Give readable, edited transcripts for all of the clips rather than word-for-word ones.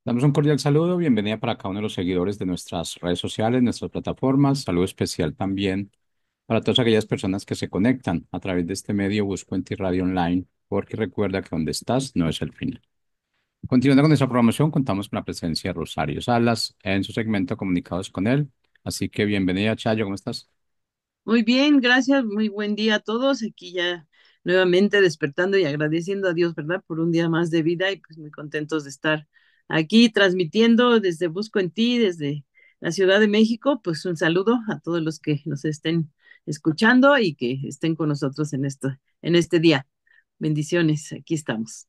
Damos un cordial saludo, bienvenida para cada uno de los seguidores de nuestras redes sociales, nuestras plataformas. Saludo especial también para todas aquellas personas que se conectan a través de este medio Buscuenti Radio Online, porque recuerda que donde estás no es el final. Continuando con nuestra programación, contamos con la presencia de Rosario Salas en su segmento Comunicados con él. Así que bienvenida, Chayo, ¿cómo estás? Muy bien, gracias. Muy buen día a todos. Aquí ya nuevamente despertando y agradeciendo a Dios, ¿verdad? Por un día más de vida y pues muy contentos de estar aquí transmitiendo desde Busco en Ti, desde la Ciudad de México. Pues un saludo a todos los que nos estén escuchando y que estén con nosotros en este día. Bendiciones. Aquí estamos.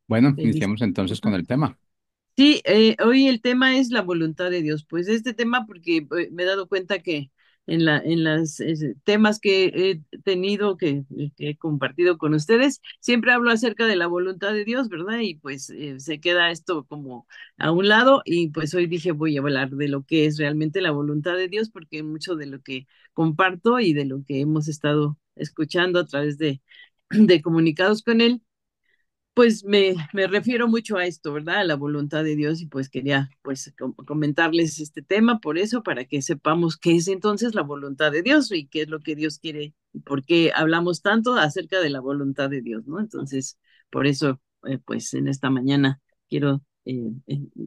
Bueno, Feliz. iniciamos entonces con el tema. Sí, hoy el tema es la voluntad de Dios. Pues este tema, porque me he dado cuenta que en las temas que he tenido, que he compartido con ustedes, siempre hablo acerca de la voluntad de Dios, ¿verdad? Y pues se queda esto como a un lado y pues hoy dije voy a hablar de lo que es realmente la voluntad de Dios, porque mucho de lo que comparto y de lo que hemos estado escuchando a través de comunicados con él pues me refiero mucho a esto, ¿verdad? A la voluntad de Dios y pues quería pues comentarles este tema por eso, para que sepamos qué es entonces la voluntad de Dios y qué es lo que Dios quiere y por qué hablamos tanto acerca de la voluntad de Dios, ¿no? Entonces, por eso pues en esta mañana quiero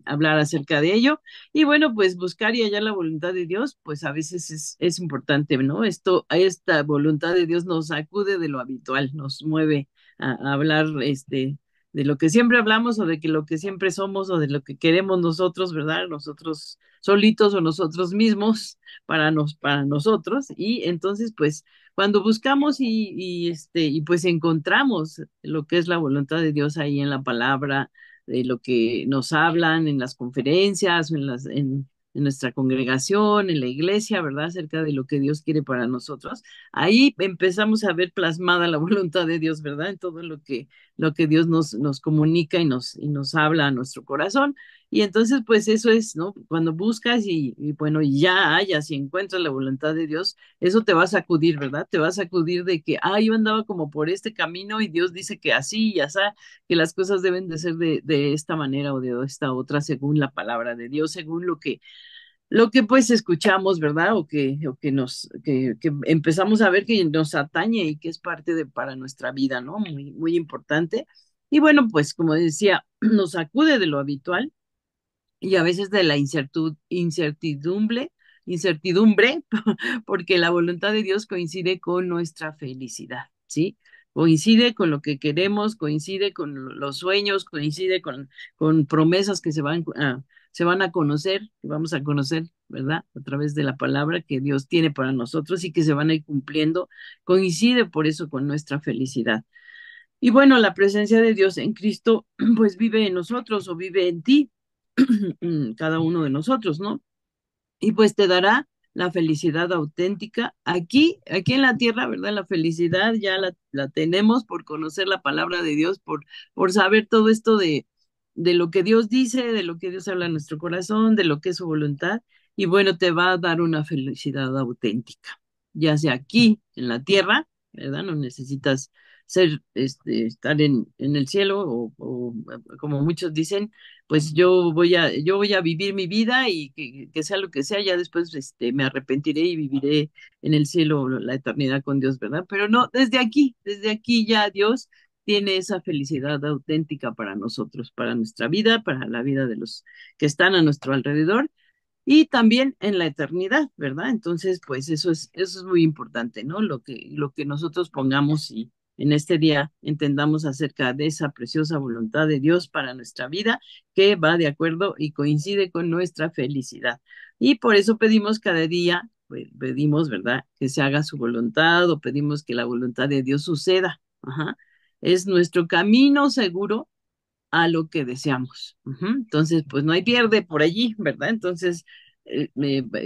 hablar acerca de ello. Y bueno, pues buscar y hallar la voluntad de Dios, pues a veces es importante, ¿no? Esta voluntad de Dios nos sacude de lo habitual, nos mueve a hablar de lo que siempre hablamos o de que lo que siempre somos o de lo que queremos nosotros, ¿verdad? Nosotros solitos o nosotros mismos para nosotros. Y entonces, pues, cuando buscamos y pues encontramos lo que es la voluntad de Dios ahí en la palabra, de lo que nos hablan en las conferencias o en nuestra congregación, en la iglesia, ¿verdad? Acerca de lo que Dios quiere para nosotros. Ahí empezamos a ver plasmada la voluntad de Dios, ¿verdad? En todo lo que Dios nos comunica y nos habla a nuestro corazón. Y entonces, pues eso es, ¿no? Cuando buscas y bueno, y ya hallas y encuentras la voluntad de Dios, eso te va a sacudir, ¿verdad? Te va a sacudir de que, yo andaba como por este camino y Dios dice que así y así, que las cosas deben de ser de esta manera o de esta otra, según la palabra de Dios, según lo que pues escuchamos, ¿verdad? Que empezamos a ver que nos atañe y que es parte de para nuestra vida, ¿no? Muy, muy importante. Y bueno, pues como decía, nos sacude de lo habitual y a veces de la incertidumbre, porque la voluntad de Dios coincide con nuestra felicidad, ¿sí? Coincide con lo que queremos, coincide con los sueños, coincide con promesas que se van a conocer, que vamos a conocer, ¿verdad? A través de la palabra que Dios tiene para nosotros y que se van a ir cumpliendo, coincide por eso con nuestra felicidad. Y bueno, la presencia de Dios en Cristo, pues vive en nosotros o vive en ti, cada uno de nosotros, ¿no? Y pues te dará la felicidad auténtica aquí en la tierra, ¿verdad? La felicidad ya la tenemos por conocer la palabra de Dios, por saber todo esto de lo que Dios dice, de lo que Dios habla en nuestro corazón, de lo que es su voluntad. Y bueno, te va a dar una felicidad auténtica, ya sea aquí en la tierra, ¿verdad? No necesitas estar en el cielo o como muchos dicen, pues yo voy a vivir mi vida y que sea lo que sea, ya después me arrepentiré y viviré en el cielo la eternidad con Dios, ¿verdad? Pero no, desde aquí ya Dios tiene esa felicidad auténtica para nosotros, para nuestra vida, para la vida de los que están a nuestro alrededor y también en la eternidad, ¿verdad? Entonces, pues eso es muy importante, ¿no? Lo que nosotros pongamos y en este día entendamos acerca de esa preciosa voluntad de Dios para nuestra vida, que va de acuerdo y coincide con nuestra felicidad. Y por eso pedimos cada día, pues, pedimos, ¿verdad? Que se haga su voluntad o pedimos que la voluntad de Dios suceda. Ajá. Es nuestro camino seguro a lo que deseamos. Ujú. Entonces, pues no hay pierde por allí, ¿verdad? Entonces,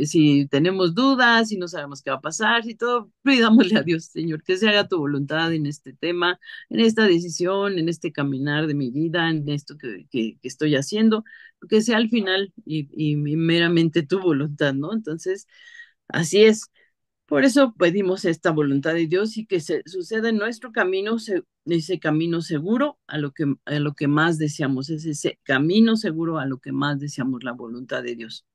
si tenemos dudas, si no sabemos qué va a pasar, si todo, pidámosle a Dios, Señor, que se haga tu voluntad en este tema, en esta decisión, en este caminar de mi vida, en esto que estoy haciendo, que sea al final y meramente tu voluntad, ¿no? Entonces, así es. Por eso pedimos esta voluntad de Dios y que se suceda en nuestro camino, ese camino seguro a lo que más deseamos, es ese camino seguro a lo que más deseamos, la voluntad de Dios.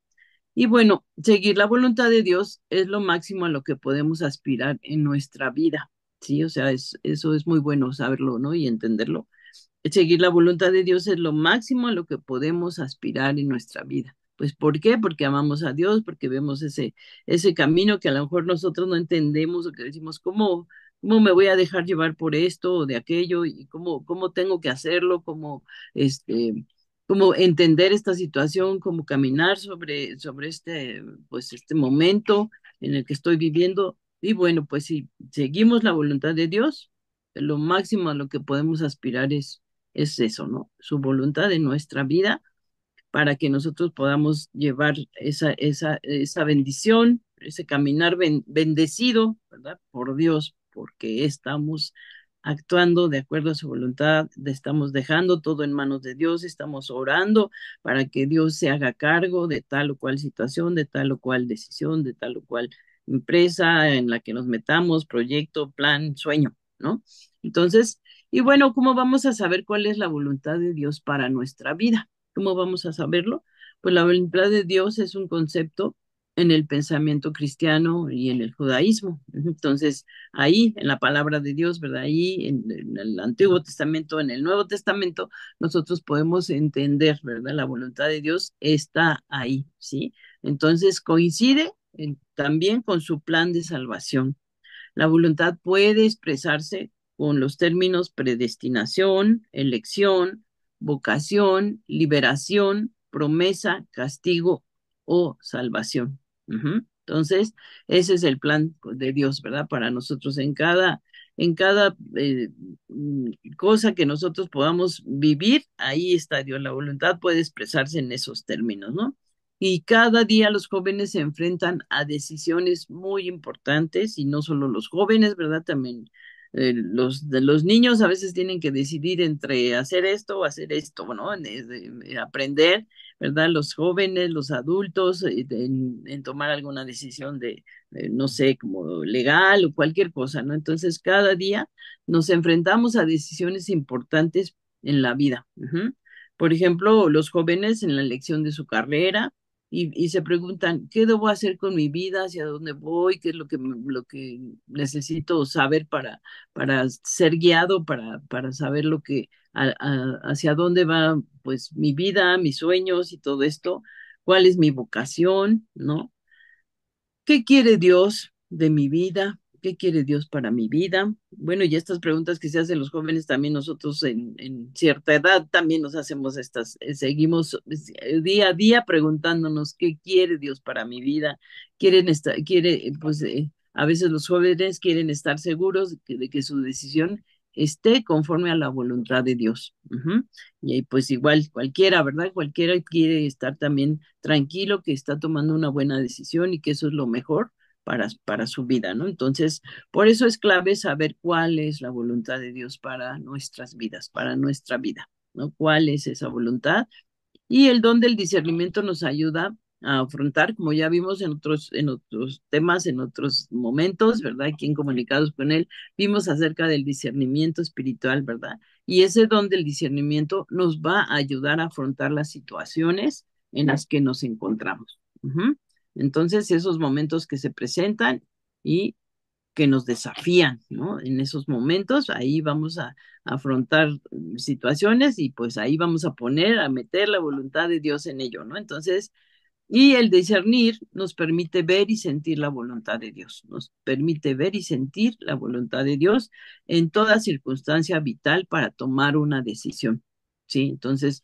Y bueno, seguir la voluntad de Dios es lo máximo a lo que podemos aspirar en nuestra vida, ¿sí? O sea, eso es muy bueno saberlo, ¿no? Y entenderlo. Seguir la voluntad de Dios es lo máximo a lo que podemos aspirar en nuestra vida. Pues, ¿por qué? Porque amamos a Dios, porque vemos ese camino que a lo mejor nosotros no entendemos o que decimos, ¿cómo me voy a dejar llevar por esto o de aquello? ¿Y cómo tengo que hacerlo? Este, ¿cómo entender esta situación? ¿Cómo caminar sobre pues, este momento en el que estoy viviendo? Y bueno, pues si seguimos la voluntad de Dios, lo máximo a lo que podemos aspirar es eso, ¿no? Su voluntad en nuestra vida para que nosotros podamos llevar esa bendición, ese caminar bendecido, ¿verdad? Por Dios, porque estamos actuando de acuerdo a su voluntad, estamos dejando todo en manos de Dios, estamos orando para que Dios se haga cargo de tal o cual situación, de tal o cual decisión, de tal o cual empresa en la que nos metamos, proyecto, plan, sueño, ¿no? Entonces, y bueno, ¿cómo vamos a saber cuál es la voluntad de Dios para nuestra vida? ¿Cómo vamos a saberlo? Pues la voluntad de Dios es un concepto en el pensamiento cristiano y en el judaísmo. Entonces, ahí, en la palabra de Dios, ¿verdad? Ahí, en el Antiguo Testamento, en el Nuevo Testamento, nosotros podemos entender, ¿verdad? La voluntad de Dios está ahí, ¿sí? Entonces, coincide también con su plan de salvación. La voluntad puede expresarse con los términos predestinación, elección, vocación, liberación, promesa, castigo o salvación. Entonces, ese es el plan de Dios, ¿verdad? Para nosotros en cada cosa que nosotros podamos vivir, ahí está Dios. La voluntad puede expresarse en esos términos, ¿no? Y cada día los jóvenes se enfrentan a decisiones muy importantes y no solo los jóvenes, ¿verdad? También los niños a veces tienen que decidir entre hacer esto o hacer esto, ¿no? Aprender, ¿verdad? Los jóvenes, los adultos, en tomar alguna decisión no sé, como legal o cualquier cosa, ¿no? Entonces, cada día nos enfrentamos a decisiones importantes en la vida. Por ejemplo, los jóvenes en la elección de su carrera, y se preguntan, ¿qué debo hacer con mi vida? ¿Hacia dónde voy? ¿Qué es lo que necesito saber para ser guiado, para saber hacia dónde va pues mi vida, mis sueños y todo esto? ¿Cuál es mi vocación? ¿No? ¿Qué quiere Dios de mi vida? ¿Qué quiere Dios para mi vida? Bueno, y estas preguntas que se hacen los jóvenes, también nosotros en cierta edad también nos hacemos seguimos día a día preguntándonos qué quiere Dios para mi vida. A veces los jóvenes quieren estar seguros de que su decisión esté conforme a la voluntad de Dios. Y ahí pues igual cualquiera, ¿verdad? Cualquiera quiere estar también tranquilo, que está tomando una buena decisión y que eso es lo mejor para su vida, ¿no? Entonces, por eso es clave saber cuál es la voluntad de Dios para nuestras vidas, para nuestra vida, ¿no? ¿Cuál es esa voluntad? Y el don del discernimiento nos ayuda a afrontar, como ya vimos en otros temas, en otros momentos, ¿verdad? Aquí en Comunicados con él, vimos acerca del discernimiento espiritual, ¿verdad? Y ese don del discernimiento nos va a ayudar a afrontar las situaciones en las que nos encontramos. Entonces, esos momentos que se presentan y que nos desafían, ¿no? En esos momentos, ahí vamos a afrontar situaciones y pues ahí vamos a meter la voluntad de Dios en ello, ¿no? Entonces, y el discernir nos permite ver y sentir la voluntad de Dios, nos permite ver y sentir la voluntad de Dios en toda circunstancia vital para tomar una decisión. Sí, entonces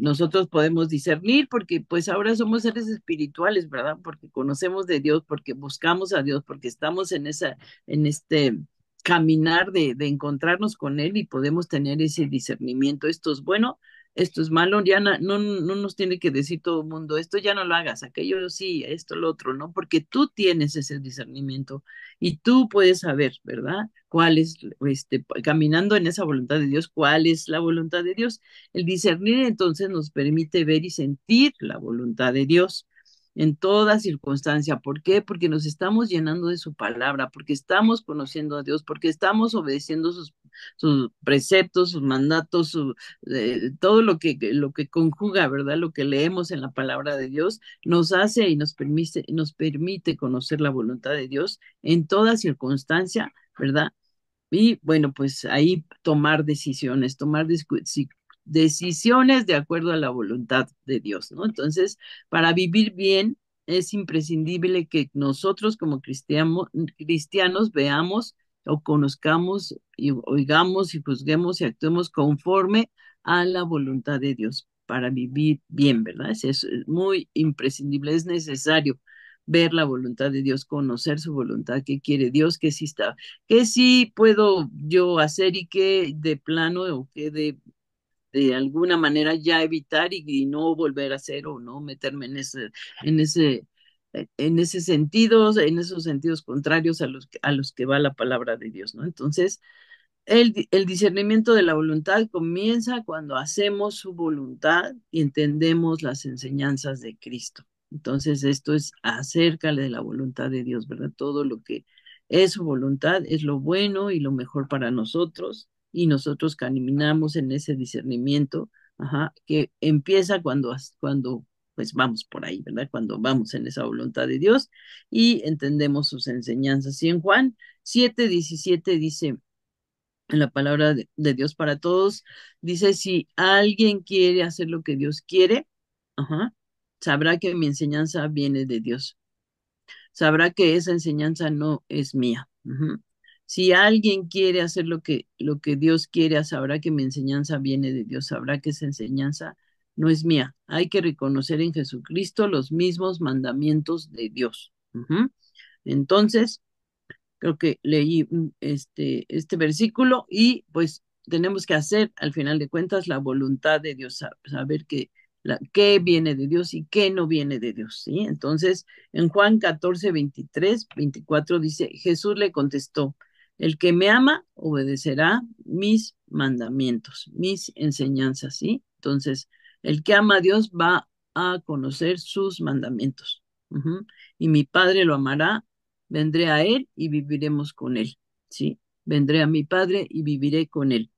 nosotros podemos discernir porque pues ahora somos seres espirituales, ¿verdad? Porque conocemos de Dios, porque buscamos a Dios, porque estamos en este caminar de encontrarnos con Él y podemos tener ese discernimiento. Esto es bueno, esto es malo, ya no nos tiene que decir todo el mundo, esto ya no lo hagas, aquello sí, esto, lo otro, ¿no? Porque tú tienes ese discernimiento y tú puedes saber, ¿verdad? Cuál es, caminando en esa voluntad de Dios, cuál es la voluntad de Dios. El discernir entonces nos permite ver y sentir la voluntad de Dios. en toda circunstancia. ¿Por qué? Porque nos estamos llenando de su palabra, porque estamos conociendo a Dios, porque estamos obedeciendo sus preceptos, sus mandatos, todo lo que conjuga, ¿verdad? Lo que leemos en la palabra de Dios nos hace y nos permite conocer la voluntad de Dios en toda circunstancia, ¿verdad? Y bueno, pues ahí tomar decisiones, decisiones de acuerdo a la voluntad de Dios, ¿no? Entonces, para vivir bien es imprescindible que nosotros como cristianos veamos o conozcamos y oigamos y juzguemos y actuemos conforme a la voluntad de Dios para vivir bien, ¿verdad? Es muy imprescindible, es necesario ver la voluntad de Dios, conocer su voluntad, qué quiere Dios, qué sí puedo yo hacer y qué de plano o qué de alguna manera ya evitar y no volver a hacer o no meterme en ese, en esos sentidos contrarios a los que va la palabra de Dios, ¿no? Entonces, el discernimiento de la voluntad comienza cuando hacemos su voluntad y entendemos las enseñanzas de Cristo. Entonces, esto es acerca de la voluntad de Dios, ¿verdad? Todo lo que es su voluntad es lo bueno y lo mejor para nosotros y nosotros caminamos en ese discernimiento, ajá, que empieza cuando pues vamos por ahí, ¿verdad? Cuando vamos en esa voluntad de Dios y entendemos sus enseñanzas. Y en Juan 7:17 dice, en la palabra de Dios para todos, dice, si alguien quiere hacer lo que Dios quiere, ajá, sabrá que mi enseñanza viene de Dios, sabrá que esa enseñanza no es mía. Ujú. Si alguien quiere hacer lo que Dios quiere, sabrá que mi enseñanza viene de Dios, sabrá que esa enseñanza no es mía. Hay que reconocer en Jesucristo los mismos mandamientos de Dios. Ujú. Entonces, creo que leí este versículo y pues tenemos que hacer al final de cuentas la voluntad de Dios, saber qué viene de Dios y qué no viene de Dios, ¿sí? Entonces, en Juan 14:23-24 dice, Jesús le contestó, el que me ama obedecerá mis mandamientos, mis enseñanzas, ¿sí? Entonces, el que ama a Dios va a conocer sus mandamientos. Ujú. Y mi Padre lo amará, vendré a él y viviremos con él, ¿sí? Vendré a mi Padre y viviré con él.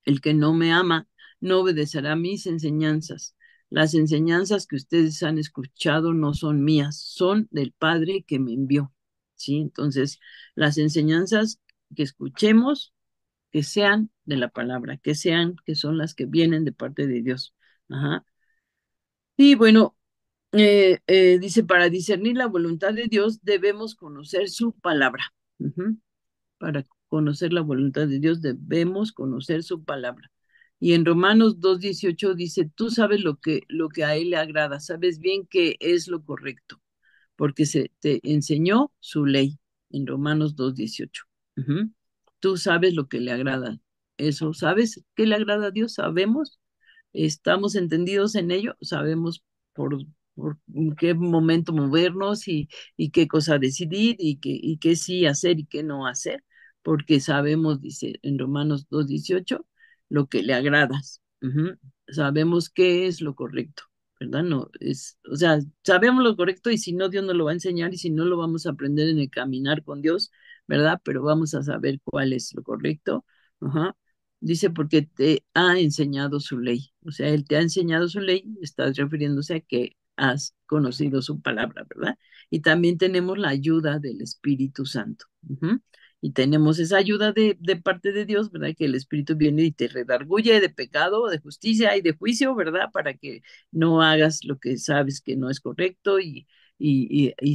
El que no me ama no obedecerá mis enseñanzas. Las enseñanzas que ustedes han escuchado no son mías, son del Padre que me envió, ¿sí? Entonces, las enseñanzas que escuchemos, que sean de la palabra, que son las que vienen de parte de Dios. Ajá. Y bueno, dice, para discernir la voluntad de Dios debemos conocer su palabra. Ujú. Para conocer la voluntad de Dios debemos conocer su palabra. Y en Romanos 2:18 dice, tú sabes lo que a él le agrada, sabes bien que es lo correcto, porque se te enseñó su ley en Romanos 2:18. Ujú. Tú sabes lo que le agrada. Eso, ¿sabes qué le agrada a Dios? Sabemos, estamos entendidos en ello, sabemos por, por qué momento movernos y qué cosa decidir y qué sí hacer y qué no hacer, porque sabemos, dice en Romanos 2:18, lo que le agradas. Ujú. Sabemos qué es lo correcto, ¿verdad? No es, o sea, sabemos lo correcto y si no, Dios nos lo va a enseñar y si no, lo vamos a aprender en el caminar con Dios, ¿verdad? Pero vamos a saber cuál es lo correcto. Ajá. Dice, porque te ha enseñado su ley. O sea, Él te ha enseñado su ley, estás refiriéndose a que has conocido su palabra, ¿verdad? Y también tenemos la ayuda del Espíritu Santo. Ujú. Y tenemos esa ayuda de parte de Dios, ¿verdad? Que el Espíritu viene y te redarguye de pecado, de justicia y de juicio, ¿verdad? Para que no hagas lo que sabes que no es correcto y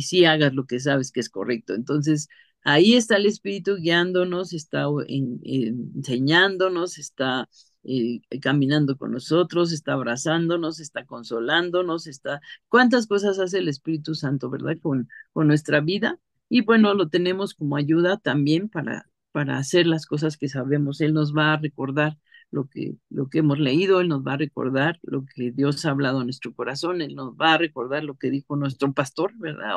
sí hagas lo que sabes que es correcto. Entonces, ahí está el Espíritu guiándonos, está enseñándonos, está caminando con nosotros, está abrazándonos, está consolándonos, está... ¿Cuántas cosas hace el Espíritu Santo, verdad? Con nuestra vida. Y bueno, lo tenemos como ayuda también para hacer las cosas que sabemos. Él nos va a recordar lo que hemos leído, Él nos va a recordar lo que Dios ha hablado a nuestro corazón, Él nos va a recordar lo que dijo nuestro pastor, ¿verdad?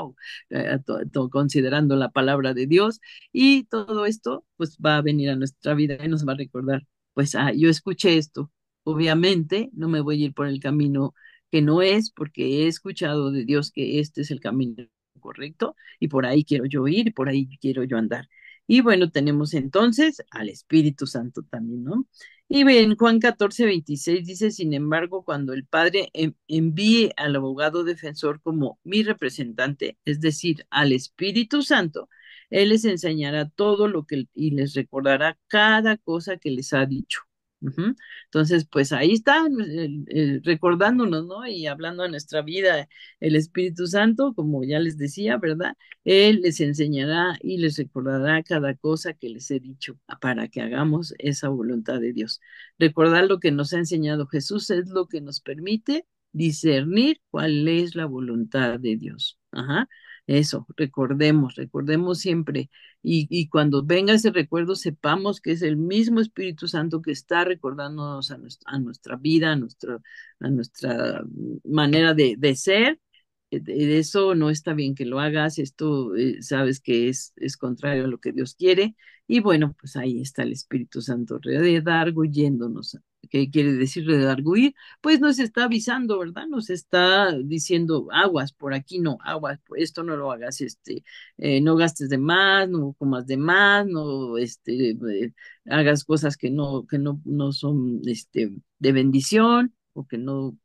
Considerando la palabra de Dios y todo esto pues va a venir a nuestra vida y nos va a recordar, pues yo escuché esto, obviamente no me voy a ir por el camino que no es, porque he escuchado de Dios que este es el camino correcto y por ahí quiero yo ir y por ahí quiero yo andar. Y bueno, tenemos entonces al Espíritu Santo también, ¿no? Y en Juan 14:26 dice, sin embargo, cuando el Padre envíe al abogado defensor como mi representante, es decir, al Espíritu Santo, Él les enseñará todo lo que y les recordará cada cosa que les ha dicho. Ujú. Entonces, pues ahí está, recordándonos, ¿no? Y hablando a nuestra vida, el Espíritu Santo, como ya les decía, ¿verdad? Él les enseñará y les recordará cada cosa que les he dicho para que hagamos esa voluntad de Dios. Recordar lo que nos ha enseñado Jesús es lo que nos permite discernir cuál es la voluntad de Dios. Ajá. Eso, recordemos siempre. Y cuando venga ese recuerdo, sepamos que es el mismo Espíritu Santo que está recordándonos a nuestra vida, a nuestra manera de ser. Eso no está bien que lo hagas, esto sabes que es contrario a lo que Dios quiere. Y bueno, pues ahí está el Espíritu Santo redarguyéndonos. ¿Qué quiere decir redarguir? Pues nos está avisando, ¿verdad? Nos está diciendo aguas, por aquí no, aguas, por esto no lo hagas, no gastes de más, no comas de más, no hagas cosas que no son de bendición o que no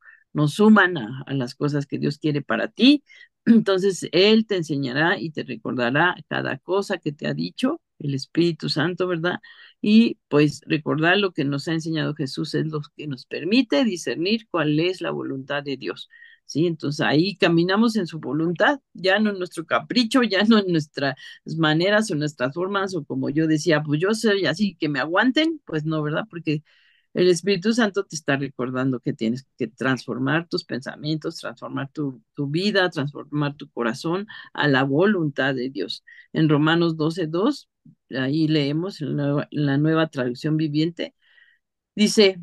suman a las cosas que Dios quiere para ti. Entonces, Él te enseñará y te recordará cada cosa que te ha dicho el Espíritu Santo, ¿verdad? Y pues recordar lo que nos ha enseñado Jesús es lo que nos permite discernir cuál es la voluntad de Dios. ¿Sí? Entonces ahí caminamos en su voluntad, ya no en nuestro capricho, ya no en nuestras maneras o nuestras formas, o como yo decía, pues yo soy así, que me aguanten, pues no, ¿verdad? Porque el Espíritu Santo te está recordando que tienes que transformar tus pensamientos, transformar tu vida, transformar tu corazón a la voluntad de Dios. En Romanos 12:2, ahí leemos en la nueva traducción viviente,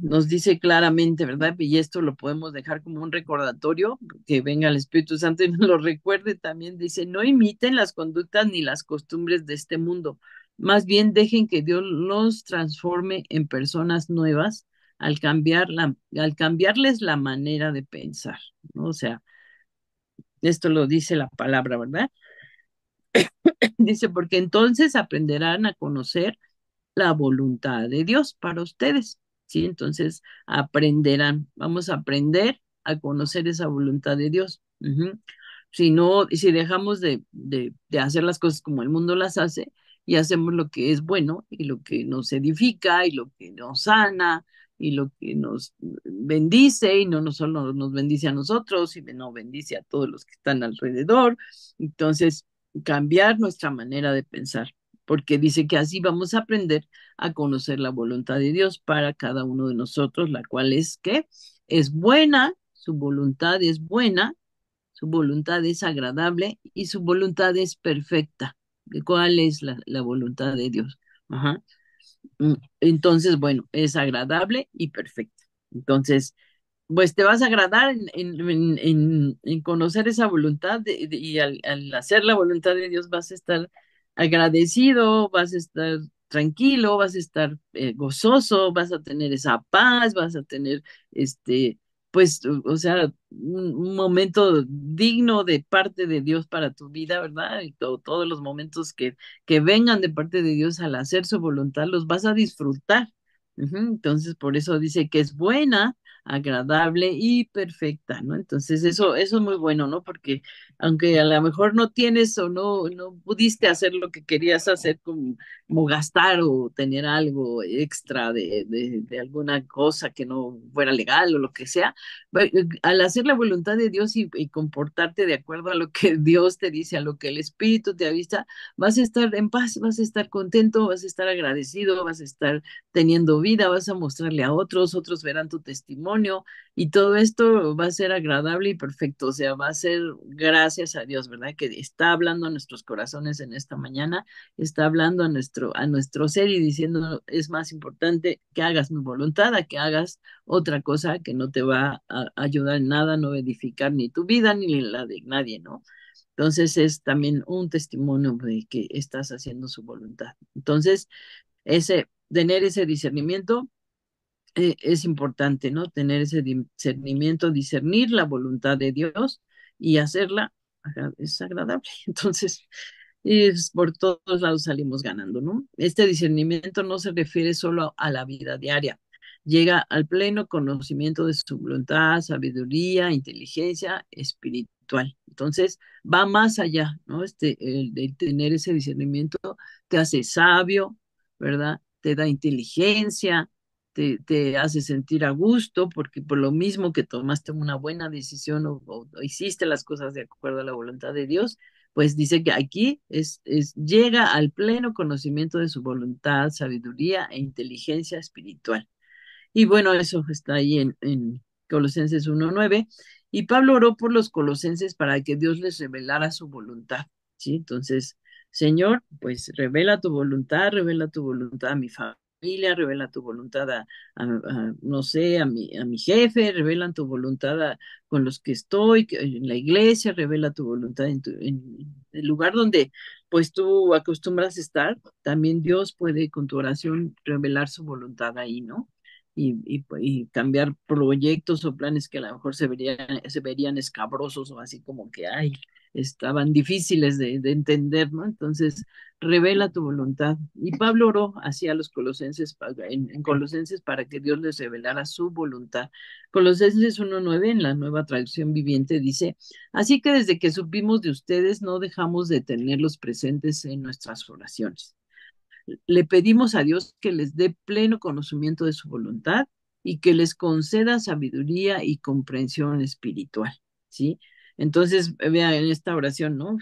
nos dice claramente, ¿verdad? Y esto lo podemos dejar como un recordatorio, que venga el Espíritu Santo y nos lo recuerde también. Dice, no imiten las conductas ni las costumbres de este mundo. Más bien dejen que Dios los transforme en personas nuevas al cambiarles la manera de pensar, ¿no? O sea, esto lo dice la palabra, ¿verdad? Dice, porque entonces aprenderán a conocer la voluntad de Dios para ustedes, ¿sí? Entonces aprenderán, vamos a aprender a conocer esa voluntad de Dios. Ujú. Si no, si dejamos de hacer las cosas como el mundo las hace y hacemos lo que es bueno y lo que nos edifica y lo que nos sana y lo que nos bendice y no solo nos bendice a nosotros, y no bendice a todos los que están alrededor. Entonces, cambiar nuestra manera de pensar, porque dice que así vamos a aprender a conocer la voluntad de Dios para cada uno de nosotros, la cual es que es buena, su voluntad es buena, su voluntad es agradable y su voluntad es perfecta. ¿Cuál es la voluntad de Dios? Ajá. Entonces, bueno, es agradable y perfecta. Entonces, pues te vas a agradar en conocer esa voluntad y al hacer la voluntad de Dios vas a estar agradecido, vas a estar tranquilo, vas a estar gozoso, vas a tener esa paz, vas a tener pues, o sea, un momento digno de parte de Dios para tu vida, ¿verdad? Y todos los momentos que vengan de parte de Dios al hacer su voluntad los vas a disfrutar. Ujú. Entonces, por eso dice que es buena, agradable y perfecta, ¿no? Entonces eso es muy bueno, ¿no? Porque aunque a lo mejor no tienes o no pudiste hacer lo que querías hacer, como gastar o tener algo extra de alguna cosa que no fuera legal o lo que sea, al hacer la voluntad de Dios y comportarte de acuerdo a lo que Dios te dice, a lo que el Espíritu te avisa, vas a estar en paz, vas a estar contento, vas a estar agradecido, vas a estar teniendo vida, vas a mostrarle a otros, otros verán tu testimonio y todo esto va a ser agradable y perfecto, o sea, va a ser gracias a Dios, ¿verdad? Que está hablando a nuestros corazones en esta mañana, está hablando a nuestro ser y diciendo, es más importante que hagas mi voluntad a que hagas otra cosa que no te va a ayudar en nada, no edificar ni tu vida ni la de nadie, ¿no? Entonces es también un testimonio de que estás haciendo su voluntad. Entonces, tener ese discernimiento es importante, ¿no? Tener ese discernimiento, discernir la voluntad de Dios y hacerla es agradable. Entonces, por todos lados salimos ganando, ¿no? Este discernimiento no se refiere solo a la vida diaria. Llega al pleno conocimiento de su voluntad, sabiduría, inteligencia espiritual. Entonces, va más allá, ¿no? El de tener ese discernimiento te hace sabio, ¿verdad? Te da inteligencia, te hace sentir a gusto, porque por lo mismo que tomaste una buena decisión o hiciste las cosas de acuerdo a la voluntad de Dios, pues dice que aquí llega al pleno conocimiento de su voluntad, sabiduría e inteligencia espiritual. Y bueno, eso está ahí en Colosenses 1:9. Y Pablo oró por los colosenses para que Dios les revelara su voluntad, ¿sí? Entonces, Señor, pues revela tu voluntad a mi familia, revela tu voluntad no sé, a mi jefe, revela tu voluntad con los que estoy, en la iglesia, revela tu voluntad en el lugar donde pues tú acostumbras estar. También Dios puede con tu oración revelar su voluntad ahí, ¿no? Y cambiar proyectos o planes que a lo mejor se verían escabrosos o así como que, ay, estaban difíciles de entender, ¿no? Entonces, revela tu voluntad. Y Pablo oró hacia los colosenses, en Colosenses, para que Dios les revelara su voluntad. Colosenses 1:9, en la Nueva Traducción Viviente, dice, así que desde que supimos de ustedes, no dejamos de tenerlos presentes en nuestras oraciones. Le pedimos a Dios que les dé pleno conocimiento de su voluntad y que les conceda sabiduría y comprensión espiritual, ¿sí? Entonces, vea en esta oración, ¿no?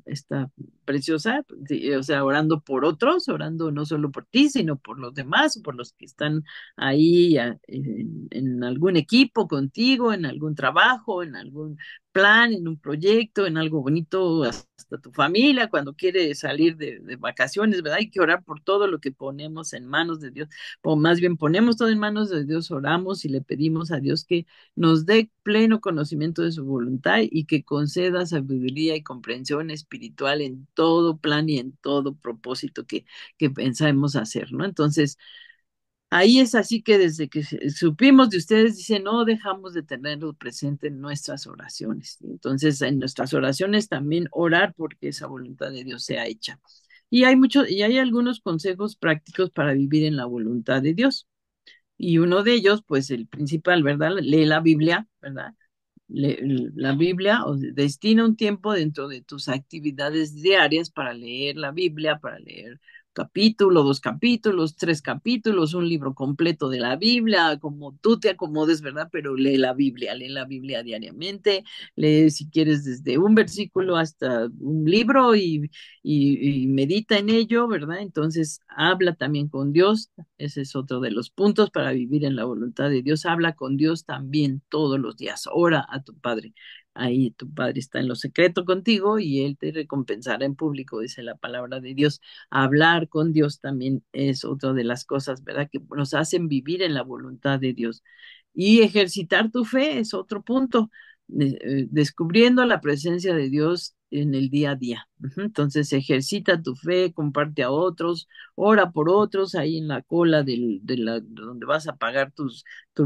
Está preciosa, sí, o sea, orando por otros, orando no solo por ti, sino por los demás, por los que están ahí en algún equipo contigo, en algún trabajo, en algún plan, en un proyecto, en algo bonito, hasta tu familia, cuando quiere salir de vacaciones, ¿verdad? Hay que orar por todo lo que ponemos en manos de Dios, o más bien ponemos todo en manos de Dios, oramos y le pedimos a Dios que nos dé pleno conocimiento de su voluntad y que conceda sabiduría y comprensión espiritual en todo plan y en todo propósito que pensamos hacer, ¿no? Entonces, ahí es así que desde que supimos de ustedes, dice, no dejamos de tenerlo presente en nuestras oraciones. Entonces, en nuestras oraciones también orar porque esa voluntad de Dios sea hecha. Y hay algunos consejos prácticos para vivir en la voluntad de Dios. Y uno de ellos, pues el principal, ¿verdad? Lee la Biblia, ¿verdad? La Biblia, o destina un tiempo dentro de tus actividades diarias para leer la Biblia, para leer capítulo, 2 capítulos, 3 capítulos, un libro completo de la Biblia, como tú te acomodes, ¿verdad? Pero lee la Biblia diariamente, lee si quieres desde un versículo hasta un libro y medita en ello, ¿verdad? Entonces habla también con Dios, ese es otro de los puntos para vivir en la voluntad de Dios. Habla con Dios también todos los días. Ora a tu Padre. Ahí tu Padre está en lo secreto contigo y Él te recompensará en público, dice la palabra de Dios. Hablar con Dios también es otra de las cosas, ¿verdad? Que nos hacen vivir en la voluntad de Dios. Y ejercitar tu fe es otro punto, descubriendo la presencia de Dios en el día a día. Entonces, ejercita tu fe, comparte a otros, ora por otros ahí en la cola donde vas a pagar tu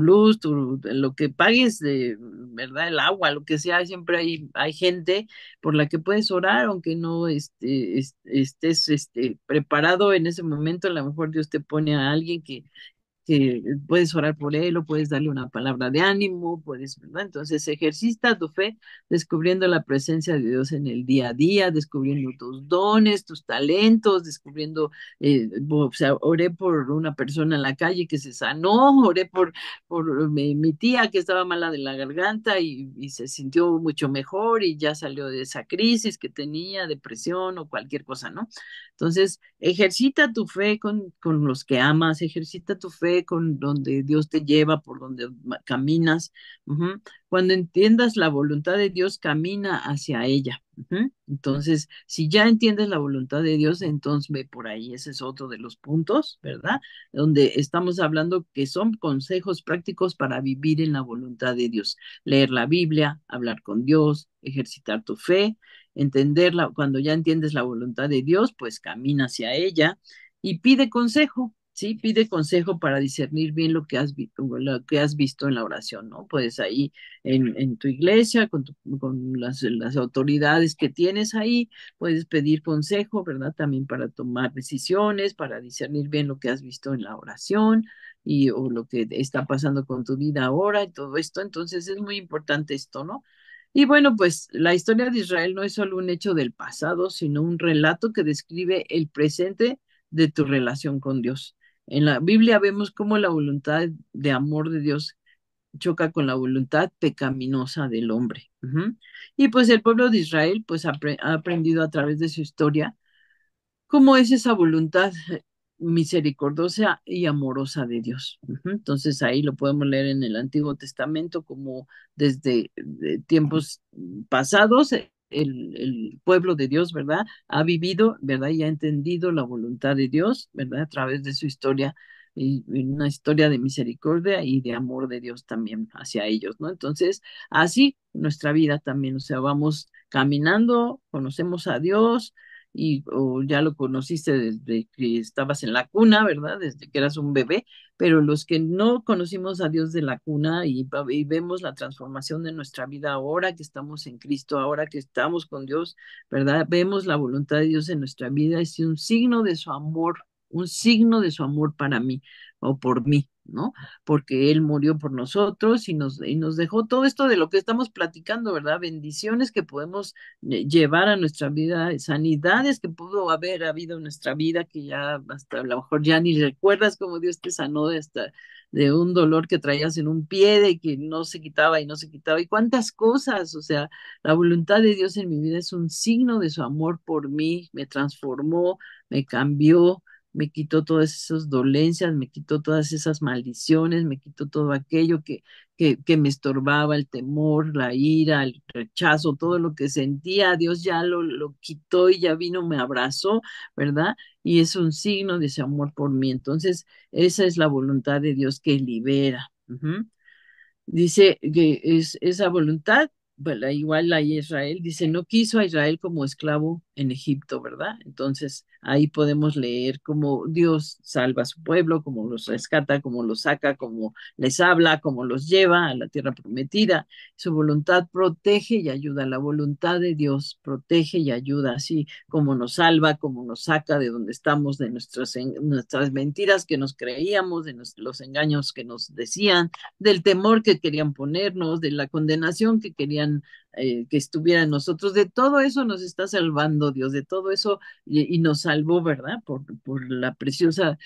luz, lo que pagues, ¿verdad? El agua, lo que sea, siempre hay gente por la que puedes orar, aunque no estés preparado en ese momento, a lo mejor Dios te pone a alguien que puedes orar por él o puedes darle una palabra de ánimo, puedes, ¿verdad? Entonces ejercita tu fe descubriendo la presencia de Dios en el día a día, descubriendo tus dones, tus talentos, descubriendo, o sea, oré por una persona en la calle que se sanó, oré por mi tía que estaba mala de la garganta y se sintió mucho mejor y ya salió de esa crisis que tenía, depresión o cualquier cosa, ¿no? Entonces, ejercita tu fe con los que amas, ejercita tu fe con donde Dios te lleva, por donde caminas. Ujú. Cuando entiendas la voluntad de Dios, camina hacia ella. Ujú. Entonces, si ya entiendes la voluntad de Dios, entonces ve por ahí. Ese es otro de los puntos, ¿verdad? Donde estamos hablando que son consejos prácticos para vivir en la voluntad de Dios. Leer la Biblia, hablar con Dios, ejercitar tu fe, entenderla. Cuando ya entiendes la voluntad de Dios, pues camina hacia ella y pide consejo. ¿sí? Pide consejo para discernir bien lo que has visto en la oración, ¿no? Puedes ahí en tu iglesia, con las autoridades que tienes ahí, puedes pedir consejo, ¿verdad? También para tomar decisiones, para discernir bien lo que has visto en la oración o lo que está pasando con tu vida ahora y todo esto. Entonces es muy importante esto, ¿no? Y bueno, pues la historia de Israel no es solo un hecho del pasado, sino un relato que describe el presente de tu relación con Dios. En la Biblia vemos cómo la voluntad de amor de Dios choca con la voluntad pecaminosa del hombre. Ujú. Y pues el pueblo de Israel pues ha aprendido a través de su historia cómo es esa voluntad misericordiosa y amorosa de Dios. Ujú. Entonces ahí lo podemos leer en el Antiguo Testamento como desde tiempos pasados el pueblo de Dios, ¿verdad? Ha vivido, ¿verdad? Y ha entendido la voluntad de Dios, ¿verdad? A través de su historia y una historia de misericordia y de amor de Dios también hacia ellos, ¿no? Entonces, así nuestra vida también, o sea, vamos caminando, conocemos a Dios o ya lo conociste desde que estabas en la cuna, ¿verdad? Desde que eras un bebé, pero los que no conocimos a Dios de la cuna y vemos la transformación de nuestra vida ahora que estamos en Cristo, ahora que estamos con Dios, ¿verdad? Vemos la voluntad de Dios en nuestra vida, es un signo de su amor, un signo de su amor para mí o por mí, ¿no? Porque Él murió por nosotros y nos dejó todo esto de lo que estamos platicando, ¿verdad? Bendiciones que podemos llevar a nuestra vida, sanidades que pudo haber habido en nuestra vida, que ya hasta a lo mejor ya ni recuerdas cómo Dios te sanó de hasta de un dolor que traías en un pie, de que no se quitaba y no se quitaba, y cuántas cosas, o sea, la voluntad de Dios en mi vida es un signo de su amor por mí, me transformó, me cambió, me quitó todas esas dolencias, me quitó todas esas maldiciones, me quitó todo aquello que me estorbaba, el temor, la ira, el rechazo, todo lo que sentía, Dios ya lo quitó y ya vino, me abrazó, ¿verdad? Y es un signo de ese amor por mí. Entonces, esa es la voluntad de Dios que libera. Ujú. Dice que es esa voluntad, bueno, igual la Israel, dice, no quiso a Israel como esclavo en Egipto, ¿verdad? Entonces ahí podemos leer cómo Dios salva a su pueblo, cómo los rescata, cómo los saca, cómo les habla, cómo los lleva a la tierra prometida. Su voluntad protege y ayuda, la voluntad de Dios protege y ayuda, así como nos salva, como nos saca de donde estamos, de nuestras mentiras que nos creíamos, de los engaños que nos decían, del temor que querían ponernos, de la condenación que querían que estuviera en nosotros, de todo eso nos está salvando Dios, de todo eso y nos salvó, ¿verdad? Por la preciosa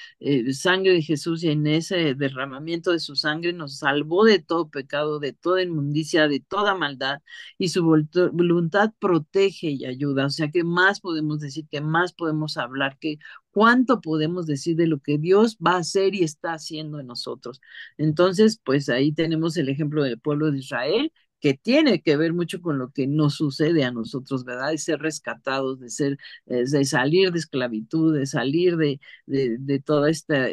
sangre de Jesús y en ese derramamiento de su sangre nos salvó de todo pecado, de toda inmundicia, de toda maldad y su voluntad protege y ayuda. O sea, ¿qué más podemos decir? ¿Qué más podemos hablar? ¿Qué, cuánto podemos decir de lo que Dios va a hacer y está haciendo en nosotros? Entonces, pues ahí tenemos el ejemplo del pueblo de Israel, que tiene que ver mucho con lo que nos sucede a nosotros, ¿verdad? De ser rescatados, de salir de esclavitud, de salir de toda esta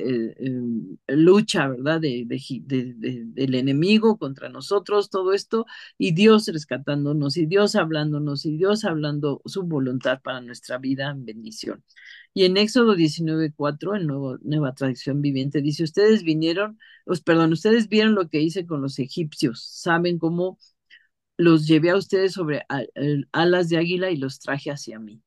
lucha, ¿verdad? Del enemigo contra nosotros, todo esto, y Dios rescatándonos, y Dios hablándonos, y Dios hablando su voluntad para nuestra vida en bendición. Y en Éxodo 19:4, en Nueva Traducción Viviente, dice, ustedes vinieron perdón, ustedes vieron lo que hice con los egipcios, saben cómo los llevé a ustedes sobre alas de águila y los traje hacia mí.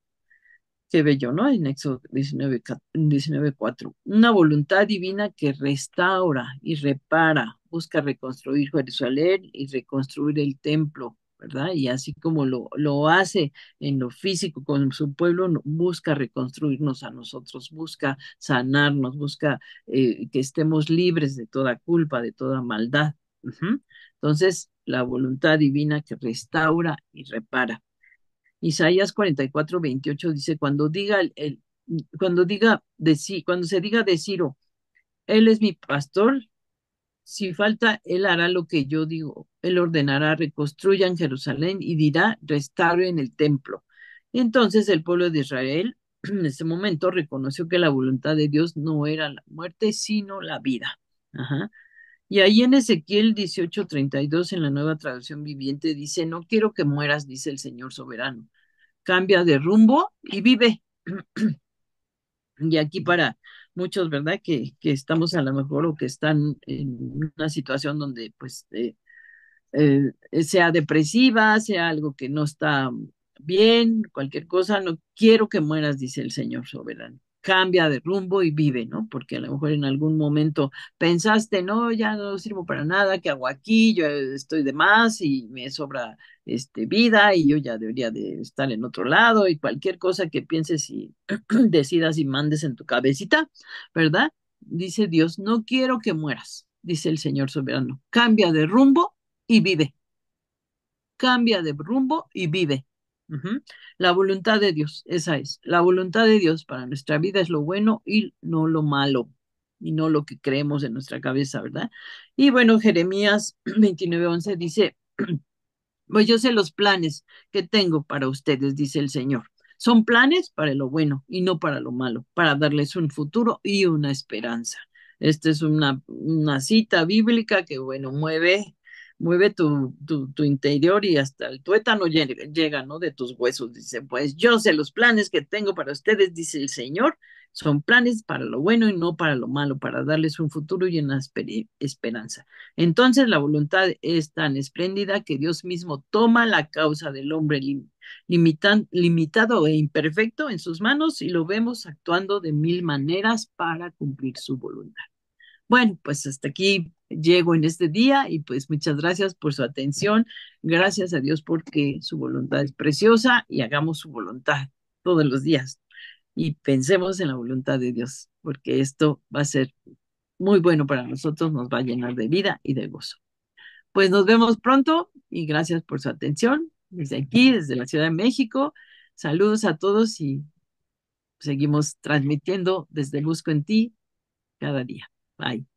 Qué bello, ¿no? En Éxodo 19:4. Una voluntad divina que restaura y repara, busca reconstruir Jerusalén y reconstruir el templo, ¿verdad? Y así como lo hace en lo físico con su pueblo, busca reconstruirnos a nosotros, busca sanarnos, busca que estemos libres de toda culpa, de toda maldad. Ujú. Entonces, la voluntad divina que restaura y repara. Isaías 44:28 dice, cuando diga cuando se diga de Ciro, él es mi pastor, si falta, él hará lo que yo digo, él ordenará, reconstruyan Jerusalén y dirá, restauren el templo. Entonces el pueblo de Israel en ese momento reconoció que la voluntad de Dios no era la muerte, sino la vida. Ajá. Y ahí en Ezequiel 18:32, en la nueva traducción viviente, dice, no quiero que mueras, dice el Señor soberano, cambia de rumbo y vive. Y aquí muchos, ¿verdad? Que estamos a lo mejor o que están en una situación donde pues sea depresiva, sea algo que no está bien, cualquier cosa, no quiero que mueras, dice el Señor soberano. Cambia de rumbo y vive, ¿no? Porque a lo mejor en algún momento pensaste, no, ya no sirvo para nada, ¿qué hago aquí? Yo estoy de más y me sobra vida y yo ya debería de estar en otro lado y cualquier cosa que pienses y decidas y mandes en tu cabecita, ¿verdad? Dice Dios, no quiero que mueras, dice el Señor soberano. Cambia de rumbo y vive. Cambia de rumbo y vive. Ujú. La voluntad de Dios, esa es. La voluntad de Dios para nuestra vida es lo bueno y no lo malo, y no lo que creemos en nuestra cabeza, ¿verdad? Y bueno, Jeremías 29:11 dice, pues yo sé los planes que tengo para ustedes, dice el Señor. Son planes para lo bueno y no para lo malo, para darles un futuro y una esperanza. Esta es una cita bíblica que, bueno, mueve tu interior y hasta el tuétano llega, ¿no? De tus huesos. Dice, pues yo sé los planes que tengo para ustedes, dice el Señor. Son planes para lo bueno y no para lo malo, para darles un futuro y una esperanza. Entonces la voluntad es tan espléndida que Dios mismo toma la causa del hombre limitado e imperfecto en sus manos y lo vemos actuando de mil maneras para cumplir su voluntad. Bueno, pues hasta aquí llego en este día y pues muchas gracias por su atención. Gracias a Dios porque su voluntad es preciosa y hagamos su voluntad todos los días y pensemos en la voluntad de Dios, porque esto va a ser muy bueno para nosotros, nos va a llenar de vida y de gozo. Pues nos vemos pronto y gracias por su atención. Desde aquí, desde la Ciudad de México, saludos a todos y seguimos transmitiendo desde Busco en Ti cada día. Bye.